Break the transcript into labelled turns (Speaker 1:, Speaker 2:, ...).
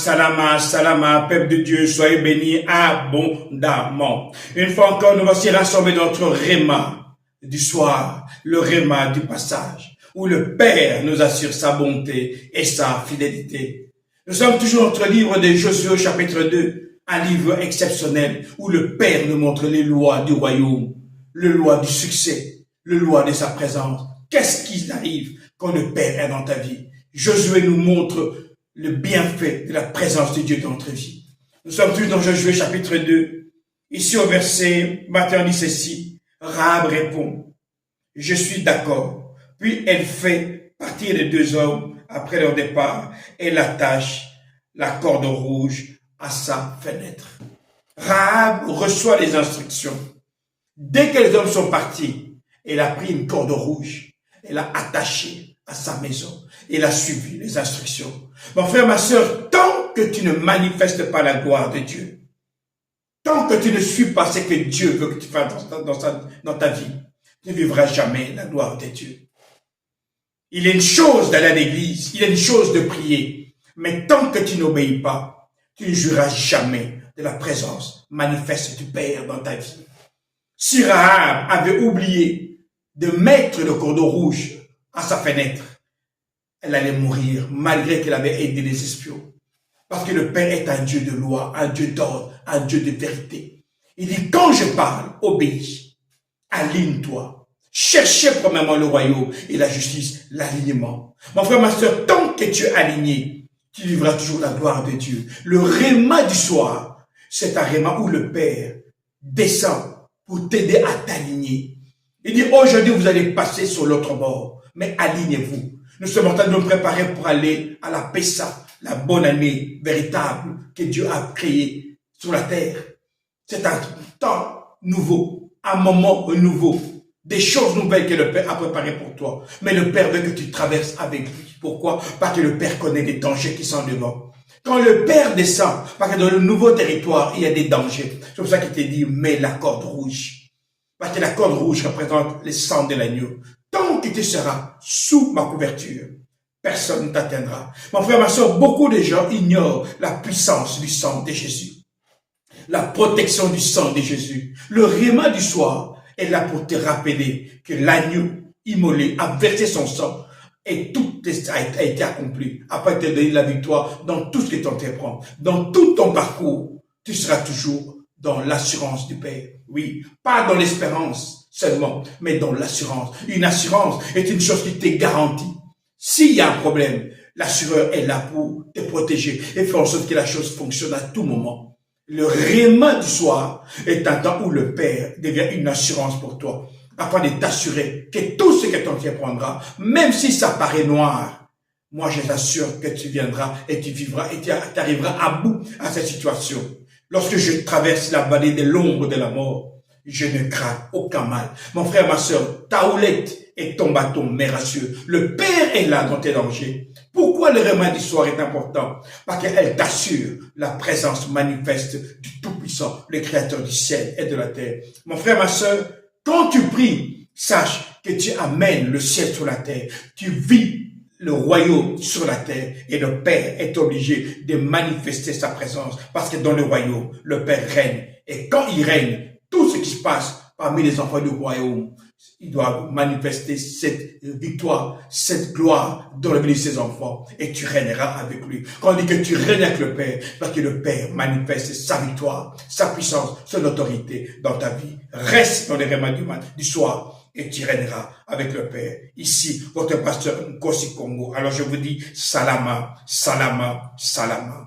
Speaker 1: salama, salama, peuple de Dieu, soyez bénis abondamment. Une fois encore, nous voici rassemblés dans notre réma du soir, le réma du passage, où le Père nous assure sa bonté et sa fidélité. Nous sommes toujours dans notre livre de Josué, chapitre 2, un livre exceptionnel, où le Père nous montre les lois du royaume, les lois du succès, les lois de sa présence. Qu'est-ce qui arrive quand le Père est dans ta vie? Josué nous montre le bienfait de la présence de Dieu dans notre vie. Nous sommes tous dans Josué chapitre 2. Ici au verset 21, dit ceci. Rahab répond, je suis d'accord. Puis elle fait partir les deux hommes après leur départ. Elle attache la corde rouge à sa fenêtre. Rahab reçoit les instructions. Dès que les hommes sont partis, elle a pris une corde rouge. Elle a attaché à sa maison. Elle a suivi les instructions. Mon frère, ma soeur, tant que tu ne manifestes pas la gloire de Dieu, tant que tu ne suis pas ce que Dieu veut que tu fasses dans ta vie, tu ne vivras jamais la gloire de Dieu. Il est une chose d'aller à l'église, il est une chose de prier, mais tant que tu n'obéis pas, tu ne jouiras jamais de la présence manifeste du Père dans ta vie. Si Rahab avait oublié de mettre le cordon rouge à sa fenêtre, elle allait mourir malgré qu'elle avait aidé les espions. Parce que le Père est un Dieu de loi, un Dieu d'ordre, un Dieu de vérité. Il dit, quand je parle, obéis, aligne-toi. Cherchez premièrement le royaume et la justice, l'alignement. Mon frère, ma soeur, tant que tu es aligné, tu vivras toujours la gloire de Dieu. Le réma du soir, c'est un réma où le Père descend pour t'aider à t'aligner. Il dit, aujourd'hui, vous allez passer sur l'autre bord, mais alignez-vous. Nous sommes en train de nous préparer pour aller à la Pessa, la bonne année véritable que Dieu a créée sur la terre. C'est un temps nouveau, un moment nouveau, des choses nouvelles que le Père a préparées pour toi. Mais le Père veut que tu traverses avec lui. Pourquoi? Parce que le Père connaît les dangers qui sont devant. Quand le Père descend, parce que dans le nouveau territoire, il y a des dangers. C'est pour ça qu'il te dit, mets la corde rouge. Parce que la corde rouge représente le sang de l'agneau. Tant que tu seras sous ma couverture, personne ne t'atteindra. Mon frère, ma soeur, beaucoup de gens ignorent la puissance du sang de Jésus. La protection du sang de Jésus. Le réma du soir est là pour te rappeler que l'agneau immolé a versé son sang et tout a été accompli. Après te donner la victoire dans tout ce que tu entreprends. Dans tout ton parcours, tu seras toujours dans l'assurance du Père. Oui, pas dans l'espérance seulement, mais dans l'assurance. Une assurance est une chose qui t'est garantie. S'il y a un problème, l'assureur est là pour te protéger et faire en sorte que la chose fonctionne à tout moment. Le réma du soir est un temps où le Père devient une assurance pour toi, afin de t'assurer que tout ce que tu entreprendras, même si ça paraît noir, moi je t'assure que tu viendras et tu vivras et tu arriveras à bout à cette situation. Lorsque je traverse la vallée de l'ombre de la mort, je ne crains aucun mal. Mon frère, ma soeur, ta houlette et ton bâton m'est rassuré. Le Père est là dans tes dangers. Pourquoi le réma du soir est important? Parce qu'elle t'assure la présence manifeste du Tout-Puissant, le Créateur du ciel et de la terre. Mon frère, ma soeur, quand tu pries, sache que tu amènes le ciel sur la terre. Tu vis le royaume sur la terre et le Père est obligé de manifester sa présence parce que dans le royaume, le Père règne. Et quand il règne, tout ce qui se passe parmi les enfants du royaume, il doit manifester cette victoire, cette gloire dans la vie de ses enfants et tu régneras avec lui. Quand on dit que tu règnes avec le Père, parce que le Père manifeste sa victoire, sa puissance, son autorité dans ta vie. Reste dans les rémas du soir et tu régneras avec le Père. Ici, votre pasteur Nkosi Congo. Alors je vous dis, salama, salama, salama.